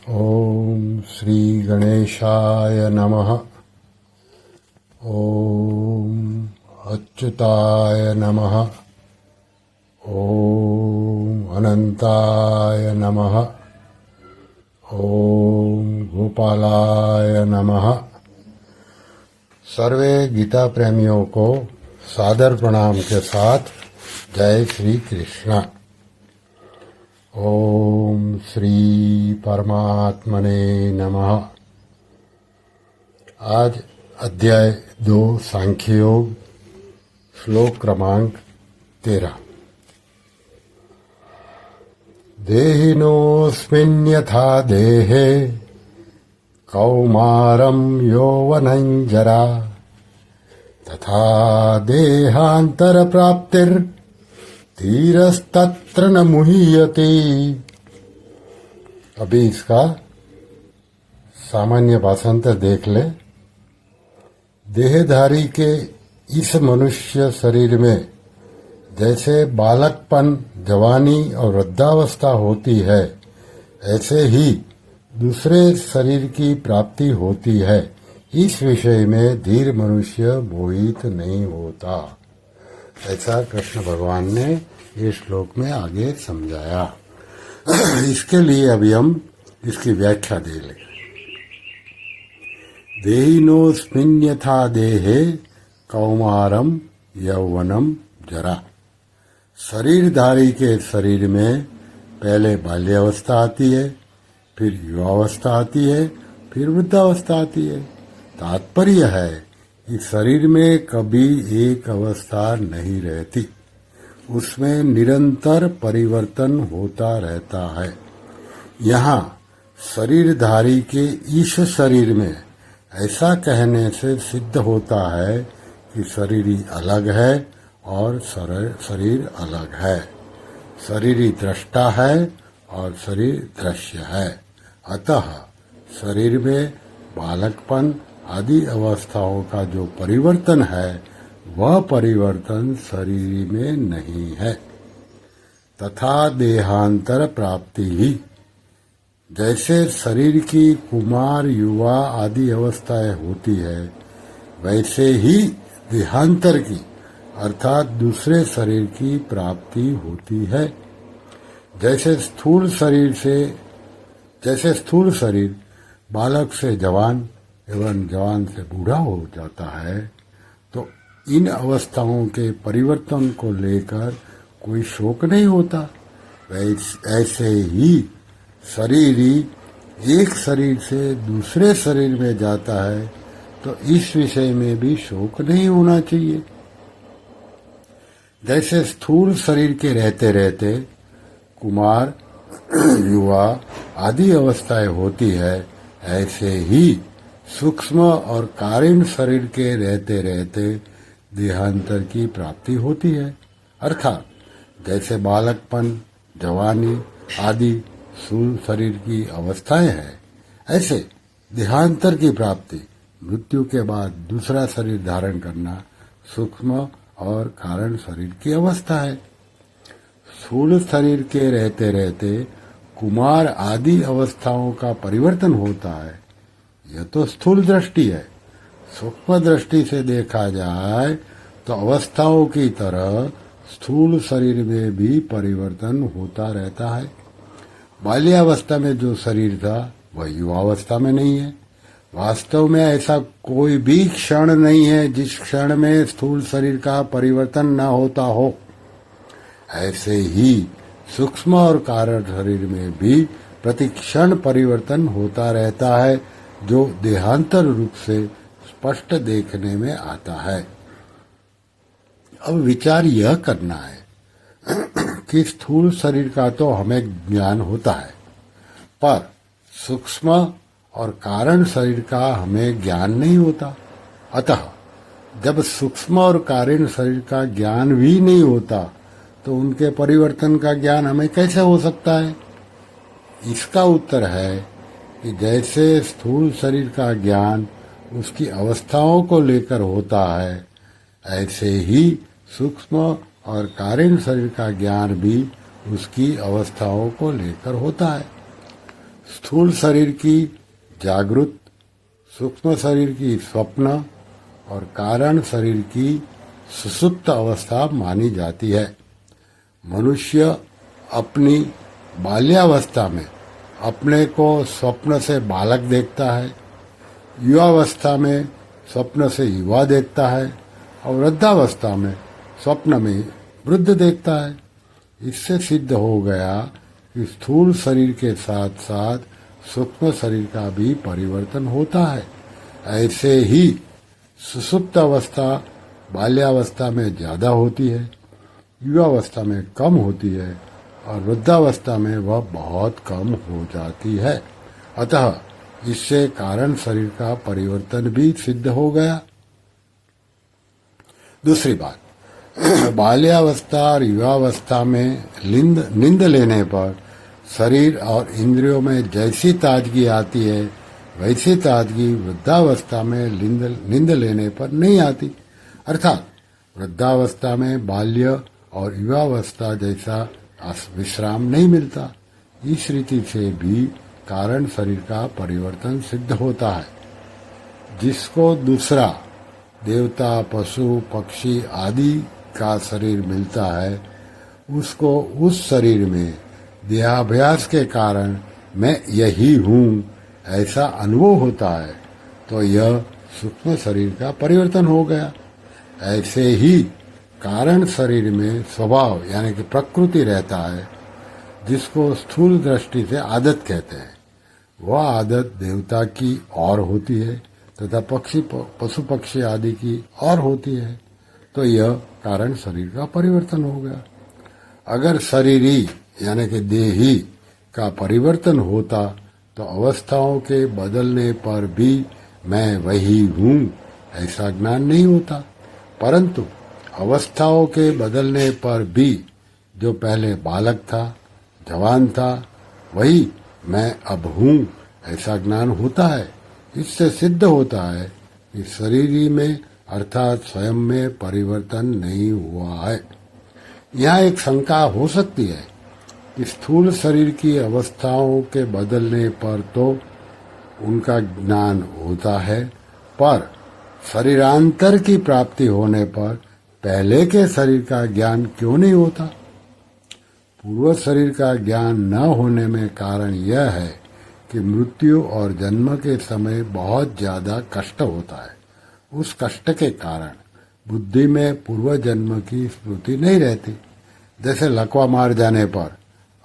ओम श्री गणेशाय नमः। ओम अच्युताय नमः। ओम अनंताय नमः। ओम गोपालाय नमः। सर्वे गीता प्रेमियों को सादर प्रणाम के साथ जय श्री कृष्ण। ओम श्री परमात्मने नमः। आज अध्याय 2 सांख्य योग, श्लोक क्रमांक 13। देहिनोऽस्मिन् यथा देहे कौमारं यौवनं जरा तथा देहांतर प्राप्तिर धीरस्तत्र न मुह्यते। अभी इसका सामान्य भाषांतर देख ले। देहधारी के इस मनुष्य शरीर में जैसे बालकपन, जवानी और वृद्धावस्था होती है, ऐसे ही दूसरे शरीर की प्राप्ति होती है। इस विषय में धीर मनुष्य मोहित नहीं होता। ऐसा कृष्ण भगवान ने ये श्लोक में आगे समझाया। इसके लिए अभी हम इसकी व्याख्या दे लें। देहिनोऽस्मिन् यथा देहे कौमारम यौवनम जरा। शरीरधारी के शरीर में पहले बाल्यावस्था आती है, फिर युवावस्था आती है, फिर वृद्धावस्था आती है। तात्पर्य है कि शरीर में कभी एक अवस्था नहीं रहती, उसमें निरंतर परिवर्तन होता रहता है। यहाँ शरीरधारी के इस शरीर में ऐसा कहने से सिद्ध होता है कि शरीर अलग है और शरीर अलग है। शरीर दृष्टा है और शरीर दृश्य है। अतः शरीर में बालकपन आदि अवस्थाओं का जो परिवर्तन है, वह परिवर्तन शरीर में नहीं है। तथा देहांतर प्राप्ति ही, जैसे शरीर की कुमार, युवा आदि अवस्थाएं होती है, वैसे ही देहांतर की अर्थात दूसरे शरीर की प्राप्ति होती है। जैसे स्थूल शरीर बालक से जवान एवं जवान से बूढ़ा हो जाता है, तो इन अवस्थाओं के परिवर्तन को लेकर कोई शोक नहीं होता। ऐसे ही शरीर एक शरीर से दूसरे शरीर में जाता है, तो इस विषय में भी शोक नहीं होना चाहिए। जैसे स्थूल शरीर के रहते रहते कुमार, युवा आदि अवस्थाएं होती है, ऐसे ही सूक्ष्म और कारीण शरीर के रहते रहते देहांतर की प्राप्ति होती है। अर्थात जैसे बालकपन, जवानी आदि स्थूल शरीर की अवस्थाएं हैं, ऐसे देहांतर की प्राप्ति, मृत्यु के बाद दूसरा शरीर धारण करना सूक्ष्म और कारण शरीर की अवस्था है। स्थूल शरीर के रहते रहते कुमार आदि अवस्थाओं का परिवर्तन होता है, यह तो स्थूल दृष्टि है। सूक्ष्म दृष्टि से देखा जाए तो अवस्थाओं की तरह स्थूल शरीर में भी परिवर्तन होता रहता है। बाल्यावस्था में जो शरीर था, वह युवावस्था में नहीं है। वास्तव में ऐसा कोई भी क्षण नहीं है जिस क्षण में स्थूल शरीर का परिवर्तन न होता हो। ऐसे ही सूक्ष्म और कारण शरीर में भी प्रतिक्षण परिवर्तन होता रहता है, जो देहांतर रूप से स्पष्ट देखने में आता है। अब विचार यह करना है कि स्थूल शरीर का तो हमें ज्ञान होता है, पर सूक्ष्म और कारण शरीर का हमें ज्ञान नहीं होता। अतः जब सूक्ष्म और कारण शरीर का ज्ञान भी नहीं होता, तो उनके परिवर्तन का ज्ञान हमें कैसे हो सकता है? इसका उत्तर है कि जैसे स्थूल शरीर का ज्ञान उसकी अवस्थाओं को लेकर होता है, ऐसे ही सूक्ष्म और कारण शरीर का ज्ञान भी उसकी अवस्थाओं को लेकर होता है। स्थूल शरीर की जागृत, सूक्ष्म शरीर की स्वप्न और कारण शरीर की सुषुप्त अवस्था मानी जाती है। मनुष्य अपनी बाल्यावस्था में अपने को स्वप्न से बालक देखता है, युवावस्था में स्वप्न से युवा देखता है और वृद्धावस्था में स्वप्न में वृद्ध देखता है। इससे सिद्ध हो गया कि स्थूल शरीर के साथ साथ सूक्ष्म शरीर का भी परिवर्तन होता है। ऐसे ही सुषुप्त अवस्था बाल्यावस्था में ज्यादा होती है, युवावस्था में कम होती है और वृद्धावस्था में वह बहुत कम हो जाती है। अतः इससे कारण शरीर का परिवर्तन भी सिद्ध हो गया। दूसरी बात, बाल्यावस्था और युवावस्था में नींद लेने पर शरीर और इंद्रियों में जैसी ताजगी आती है वैसी ताजगी वृद्धावस्था में नींद लेने पर नहीं आती। अर्थात वृद्धावस्था में बाल्य और युवावस्था जैसा विश्राम नहीं मिलता। इस रीति से भी कारण शरीर का परिवर्तन सिद्ध होता है। जिसको दूसरा देवता, पशु, पक्षी आदि का शरीर मिलता है, उसको उस शरीर में देहाभ्यास के कारण मैं यही हूँ ऐसा अनुभव होता है, तो यह सूक्ष्म शरीर का परिवर्तन हो गया। ऐसे ही कारण शरीर में स्वभाव यानी कि प्रकृति रहता है, जिसको स्थूल दृष्टि से आदत कहते हैं। वह आदत देवता की और होती है तथा पशु पक्षी आदि की और होती है, तो यह कारण शरीर का परिवर्तन हो गया। अगर शरीरी यानी कि देही का परिवर्तन होता तो अवस्थाओं के बदलने पर भी मैं वही हूँ ऐसा ज्ञान नहीं होता, परंतु अवस्थाओं के बदलने पर भी जो पहले बालक था, जवान था, वही मैं अब हूँ ऐसा ज्ञान होता है। इससे सिद्ध होता है कि शरीरी में अर्थात स्वयं में परिवर्तन नहीं हुआ है। यहाँ एक शंका हो सकती है कि स्थूल शरीर की अवस्थाओं के बदलने पर तो उनका ज्ञान होता है, पर शरीरांतर की प्राप्ति होने पर पहले के शरीर का ज्ञान क्यों नहीं होता? पूर्व शरीर का ज्ञान न होने में कारण यह है कि मृत्यु और जन्म के समय बहुत ज्यादा कष्ट होता है। उस कष्ट के कारण बुद्धि में पूर्व जन्म की स्मृति नहीं रहती। जैसे लकवा मार जाने पर,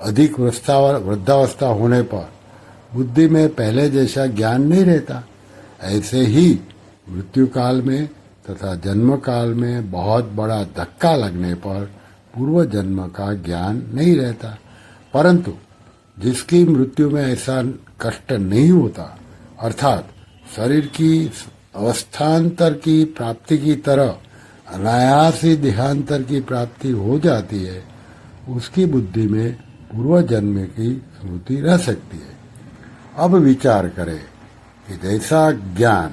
अधिक वृद्धावस्था होने पर बुद्धि में पहले जैसा ज्ञान नहीं रहता, ऐसे ही मृत्यु काल में तथा जन्म काल में बहुत बड़ा धक्का लगने पर पूर्व जन्म का ज्ञान नहीं रहता। परंतु जिसकी मृत्यु में ऐसा कष्ट नहीं होता, अर्थात शरीर की अवस्थांतर की प्राप्ति की तरह अनायास ही देहांतर की प्राप्ति हो जाती है, उसकी बुद्धि में पूर्व जन्म की स्मृति रह सकती है। अब विचार करें कि जैसा ज्ञान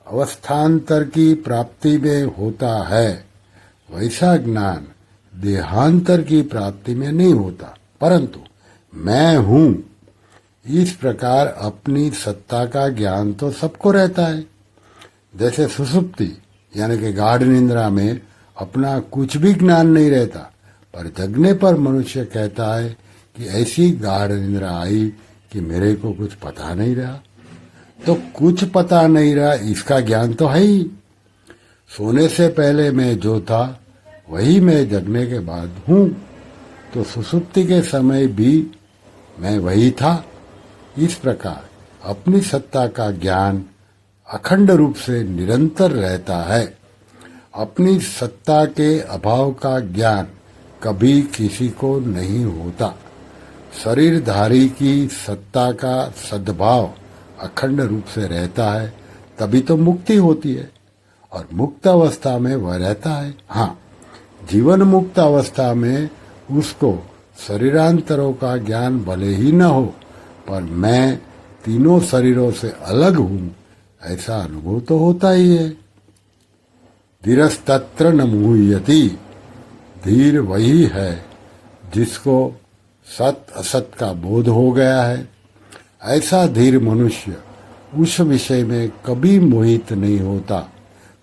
अवस्थांतर की प्राप्ति में होता है, वैसा ज्ञान देहांतर की प्राप्ति में नहीं होता, परंतु मैं हूँ इस प्रकार अपनी सत्ता का ज्ञान तो सबको रहता है। जैसे सुषुप्ति यानी कि गाढ़ निद्रा में अपना कुछ भी ज्ञान नहीं रहता, पर जगने पर मनुष्य कहता है कि ऐसी गाढ़ निद्रा आई कि मेरे को कुछ पता नहीं रहा। तो कुछ पता नहीं रहा इसका ज्ञान तो है ही। सोने से पहले मैं जो था वही मैं जगने के बाद हूँ, तो सुसुप्ति के समय भी मैं वही था। इस प्रकार अपनी सत्ता का ज्ञान अखंड रूप से निरंतर रहता है। अपनी सत्ता के अभाव का ज्ञान कभी किसी को नहीं होता। शरीरधारी की सत्ता का सद्भाव अखंड रूप से रहता है, तभी तो मुक्ति होती है, और मुक्त अवस्था में वह रहता है। हाँ, जीवन मुक्त अवस्था में उसको शरीरांतरों का ज्ञान भले ही न हो, पर मैं तीनों शरीरों से अलग हूँ ऐसा अनुभव तो होता ही है। धीरस्तत्र न मुह्यति, धीर वही है जिसको सत असत का बोध हो गया है ऐसा धीर मनुष्य उस विषय में कभी मोहित नहीं होता,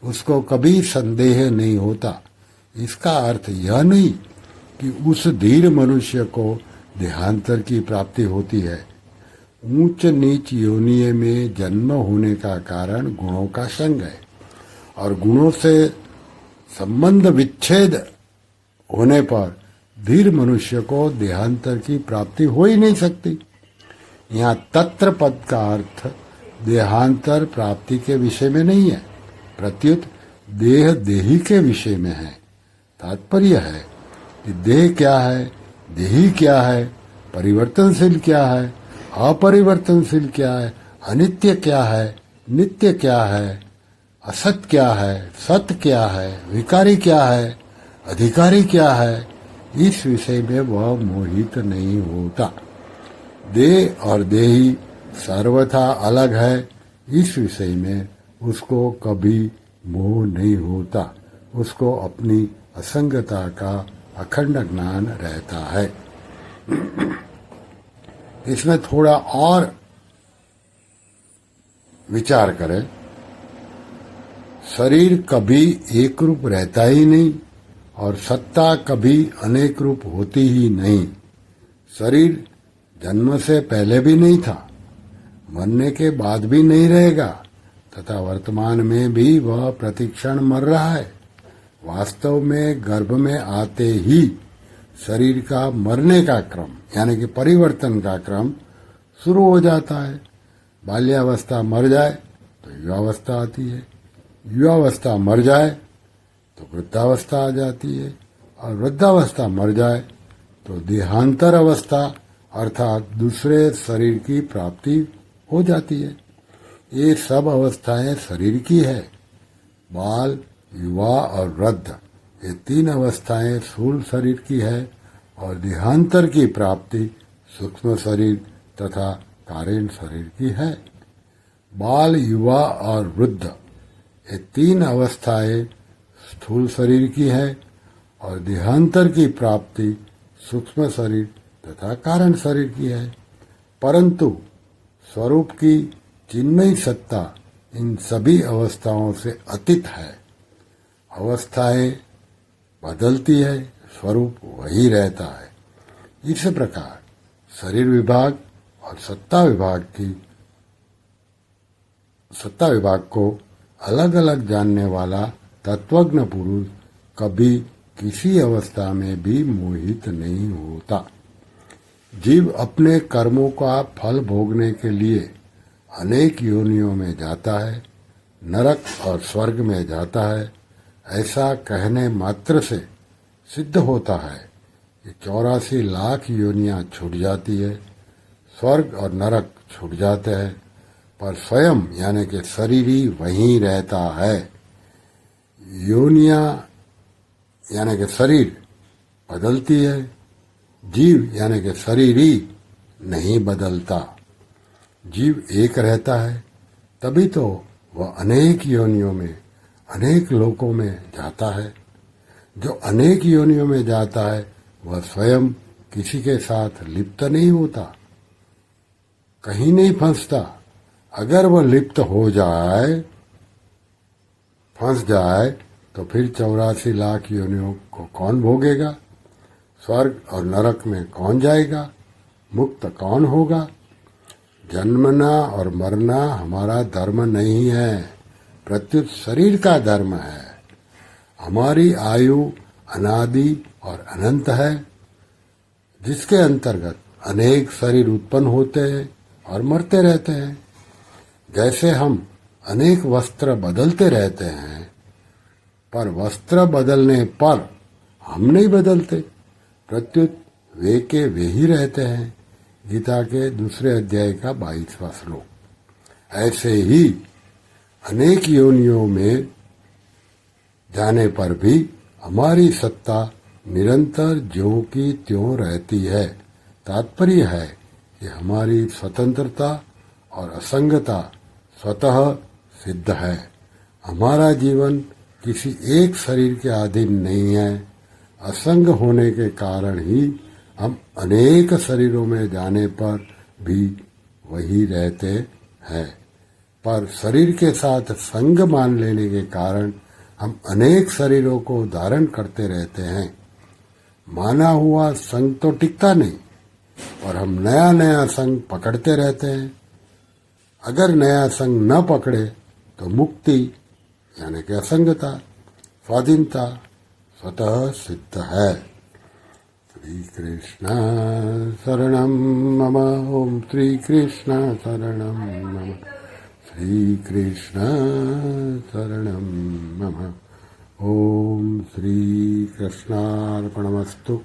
उसको कभी संदेह नहीं होता। इसका अर्थ यह नहीं कि उस धीर मनुष्य को देहांतर की प्राप्ति होती है। ऊंच नीच योनिय में जन्म होने का कारण गुणों का संग है, और गुणों से संबंध विच्छेद होने पर धीर मनुष्य को देहांतर की प्राप्ति हो ही नहीं सकती। यहाँ तत्र पद का अर्थ देहांतर प्राप्ति के विषय में नहीं है, प्रत्युत देह देही के विषय में है। तात्पर्य है कि देह क्या है, देही क्या है, परिवर्तनशील क्या है, अपरिवर्तनशील क्या है, अनित्य क्या है, नित्य क्या है, असत क्या है, सत्य क्या है, विकारी क्या है, अधिकारी क्या है, इस विषय में वह मोहित नहीं होता। देह और देही सर्वथा अलग है, इस विषय में उसको कभी मोह नहीं होता, उसको अपनी असंगता का अखंड ज्ञान रहता है। इसमें थोड़ा और विचार करें। शरीर कभी एक रूप रहता ही नहीं और सत्ता कभी अनेक रूप होती ही नहीं। शरीर जन्म से पहले भी नहीं था, मरने के बाद भी नहीं रहेगा, तथा वर्तमान में भी वह प्रतिक्षण मर रहा है। वास्तव में गर्भ में आते ही शरीर का मरने का क्रम यानी कि परिवर्तन का क्रम शुरू हो जाता है। बाल्यावस्था मर जाए तो युवावस्था आती है, युवावस्था मर जाए तो वृद्धावस्था आ जाती है, और वृद्धावस्था मर जाए तो देहांतर अवस्था अर्थात दूसरे शरीर की प्राप्ति हो जाती है। ये सब अवस्थाएं शरीर की है। बाल, युवा और वृद्ध ये तीन अवस्थाएं स्थूल शरीर की है, और देहांतर की प्राप्ति सूक्ष्म शरीर तथा कारण शरीर की है। बाल, युवा और वृद्ध ये तीन अवस्थाएं स्थूल शरीर की है, और देहांतर की प्राप्ति सूक्ष्म शरीर तथा कारण शरीर की है। परंतु स्वरूप की चिन्मयी सत्ता इन सभी अवस्थाओं से अतीत है। अवस्थाएं बदलती है, स्वरूप वही रहता है। इस प्रकार शरीर विभाग और सत्ता विभाग को अलग अलग जानने वाला तत्वज्ञ पुरुष कभी किसी अवस्था में भी मोहित नहीं होता। जीव अपने कर्मों का फल भोगने के लिए अनेक योनियों में जाता है, नरक और स्वर्ग में जाता है। ऐसा कहने मात्र से सिद्ध होता है कि 84 लाख योनियां छूट जाती है, स्वर्ग और नरक छूट जाते हैं, पर स्वयं यानी कि शरीर ही वहीं रहता है। योनियां यानी कि शरीर बदलती है, जीव यानी कि शरीर ही नहीं बदलता। जीव एक रहता है, तभी तो वह अनेक योनियों में, अनेक लोकों में जाता है। जो अनेक योनियों में जाता है वह स्वयं किसी के साथ लिप्त नहीं होता, कहीं नहीं फंसता। अगर वह लिप्त हो जाए, फंस जाए, तो फिर 84 लाख योनियों को कौन भोगेगा? स्वर्ग और नरक में कौन जाएगा? मुक्त कौन होगा? जन्मना और मरना हमारा धर्म नहीं है, प्रत्युत शरीर का धर्म है। हमारी आयु अनादि और अनंत है, जिसके अंतर्गत अनेक शरीर उत्पन्न होते हैं और मरते रहते हैं। जैसे हम अनेक वस्त्र बदलते रहते हैं, पर वस्त्र बदलने पर हम नहीं बदलते, प्रत्युत वे के वे ही रहते हैं। गीता के दूसरे अध्याय का 22वां श्लोक। ऐसे ही अनेक योनियों में जाने पर भी हमारी सत्ता निरंतर ज्यों की त्यों रहती है। तात्पर्य है कि हमारी स्वतंत्रता और असंगता स्वतः सिद्ध है। हमारा जीवन किसी एक शरीर के अधीन नहीं है। असंग होने के कारण ही हम अनेक शरीरों में जाने पर भी वही रहते हैं। पर शरीर के साथ संग मान लेने के कारण हम अनेक शरीरों को धारण करते रहते हैं। माना हुआ संग तो टिकता नहीं और हम नया नया संग पकड़ते रहते हैं। अगर नया संग न पकड़े तो मुक्ति यानी कि असंगता, स्वाधीनता स्वतः सिद्ध है। श्री कृष्ण शरणम मम। ओम श्री कृष्ण शरणम मम। श्री कृष्ण शरणम मम। ओम श्री कृष्णार्पणमस्तु।